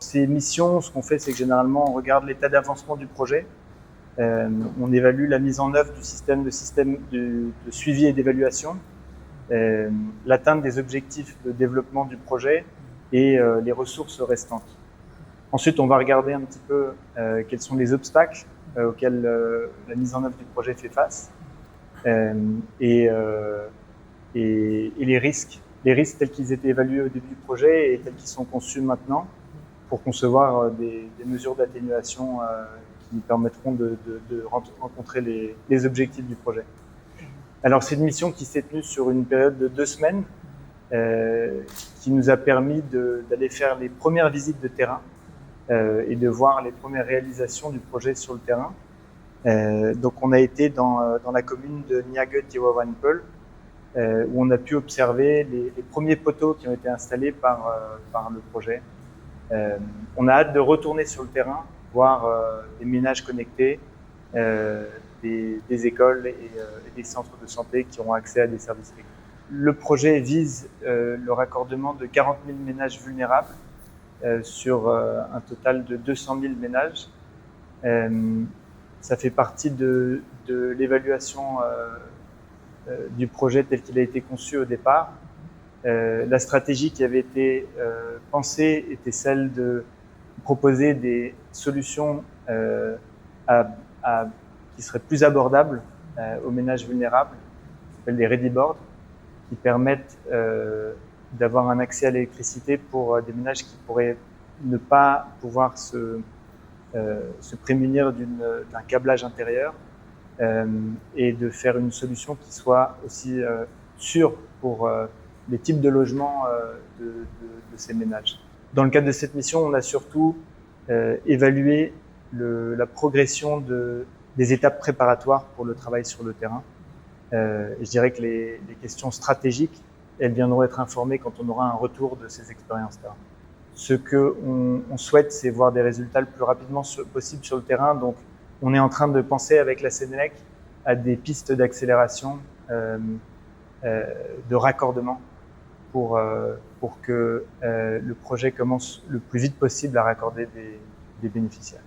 ces missions, ce qu'on fait, c'est que généralement, on regarde l'état d'avancement du projet. On évalue la mise en œuvre du système de suivi et d'évaluation, l'atteinte des objectifs de développement du projet et les ressources restantes. Ensuite, on va regarder un petit peu quels sont les obstacles auxquels la mise en œuvre du projet fait face et les risques tels qu'ils étaient évalués au début du projet et tels qu'ils sont conçus maintenant pour concevoir des mesures d'atténuation qui permettront de rencontrer les objectifs du projet. Alors, c'est une mission qui s'est tenue sur une période de 2 semaines qui nous a permis d'aller faire les premières visites de terrain et de voir les premières réalisations du projet sur le terrain. Donc, on a été dans la commune de Niague-Tiwawanpel, où on a pu observer les premiers poteaux qui ont été installés par le projet. On a hâte de retourner sur le terrain, voir des ménages connectés, des écoles et des centres de santé qui auront accès à des services réguliers. Le projet vise le raccordement de 40 000 ménages vulnérables sur un total de 200 000 ménages. Ça fait partie de l'évaluation du projet tel qu'il a été conçu au départ. La stratégie qui avait été pensée était celle de proposer des solutions qui seraient plus abordables aux ménages vulnérables, qui s'appellent des ready boards, qui permettent d'avoir un accès à l'électricité pour des ménages qui pourraient ne pas pouvoir se prémunir d'un câblage intérieur et de faire une solution qui soit aussi sûre pour les types de logements de ces ménages. Dans le cadre de cette mission, on a surtout évalué la progression des étapes préparatoires pour le travail sur le terrain. Je dirais que les questions stratégiques, elles viendront être informées quand on aura un retour de ces expériences terrain. Ce qu'on souhaite, c'est voir des résultats le plus rapidement possible sur le terrain. Donc, on est en train de penser avec la Sénélec à des pistes d'accélération, de raccordement pour que le projet commence le plus vite possible à raccorder des bénéficiaires.